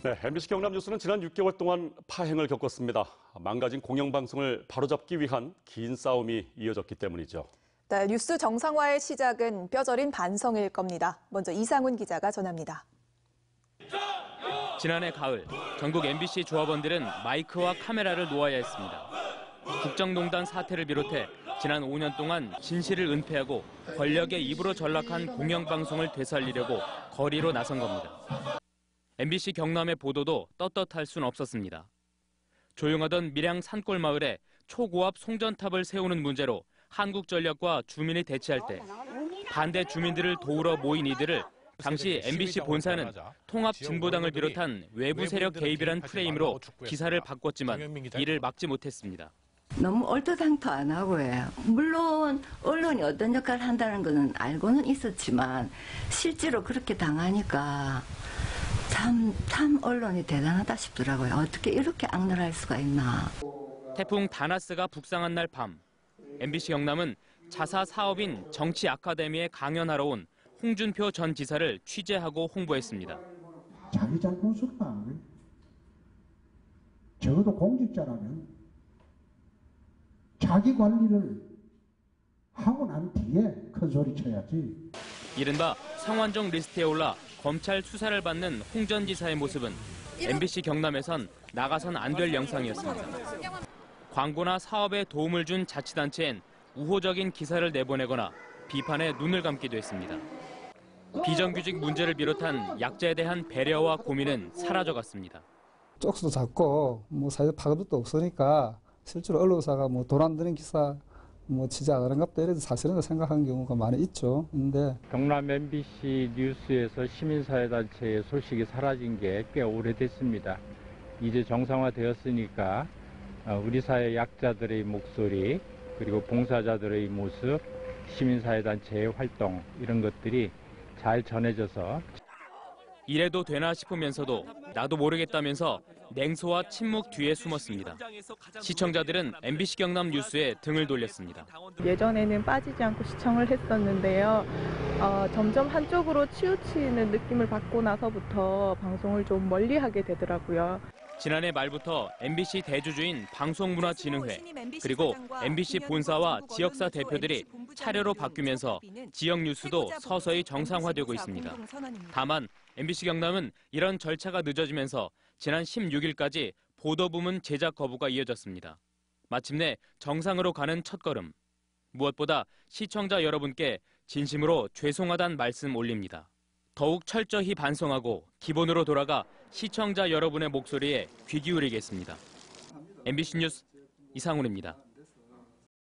네, MBC 경남 뉴스는 지난 6개월 동안 파행을 겪었습니다. 망가진 공영방송을 바로잡기 위한 긴 싸움이 이어졌기 때문이죠. 네, 뉴스 정상화의 시작은 뼈저린 반성일 겁니다. 먼저 이상훈 기자가 전합니다. 지난해 가을, 전국 MBC 조합원들은 마이크와 카메라를 놓아야 했습니다. 국정농단 사태를 비롯해 지난 5년 동안 진실을 은폐하고 권력의 입으로 전락한 공영방송을 되살리려고 거리로 나선 겁니다. MBC 경남의 보도도 떳떳할 순 없었습니다. 조용하던 밀양 산골마을에 초고압 송전탑을 세우는 문제로 한국전력과 주민이 대치할 때 반대 주민들을 도우러 모인 이들을 당시 MBC 본사는 통합진보당을 비롯한 외부 세력 개입이란 프레임으로 기사를 바꿨지만 이를 막지 못했습니다. 너무 얼토당토 안 하고 해요. 물론 언론이 어떤 역할을 한다는 것은 알고는 있었지만 실제로 그렇게 당하니까 참 언론이 대단하다 싶더라고요. 어떻게 이렇게 악랄할 수가 있나. 태풍 다나스가 북상한 날 밤, MBC 경남은 자사 사업인 정치 아카데미에 강연하러 온 홍준표 전 지사를 취재하고 홍보했습니다. 자기 잘못을 안 해. 적어도 공직자라면 자기 관리를 하고 난 뒤에 큰 소리 쳐야지. 이른바 성완종 리스트에 올라 검찰 수사를 받는 홍 전 지사의 모습은 MBC 경남에선 나가선 안 될 영상이었습니다. 광고나 사업에 도움을 준 자치단체엔 우호적인 기사를 내보내거나 비판에 눈을 감기도 했습니다. 비정규직 문제를 비롯한 약자에 대한 배려와 고민은 사라져갔습니다. 쪽수도 작고 사회적 파급력도 없으니까 실제로 언론사가 돈 안 드는 기사 취재 안 하는갑다 이래서 사실은 생각하는 경우가 많이 있죠. 근데 경남 MBC 뉴스에서 시민사회단체의 소식이 사라진 게 꽤 오래됐습니다. 이제 정상화되었으니까 우리 사회 약자들의 목소리 그리고 봉사자들의 모습, 시민사회단체의 활동 이런 것들이 잘 전해져서 이래도 되나 싶으면서도 나도 모르겠다면서 냉소와 침묵 뒤에 숨었습니다. 시청자들은 MBC 경남 뉴스에 등을 돌렸습니다. 예전에는 빠지지 않고 시청을 했었는데요. 점점 한쪽으로 치우치는 느낌을 받고 나서부터 방송을 좀 멀리하게 되더라고요. 지난해 말부터 MBC 대주주인 방송문화진흥회 그리고 MBC 본사와 지역사 대표들이 차례로 바뀌면서 지역 뉴스도 서서히 정상화되고 있습니다. 다만 MBC 경남은 이런 절차가 늦어지면서 지난 16일까지 보도부문 제작 거부가 이어졌습니다. 마침내 정상으로 가는 첫걸음. 무엇보다 시청자 여러분께 진심으로 죄송하다는 말씀 올립니다. 더욱 철저히 반성하고 기본으로 돌아가 시청자 여러분의 목소리에 귀 기울이겠습니다. MBC 뉴스 이상훈입니다.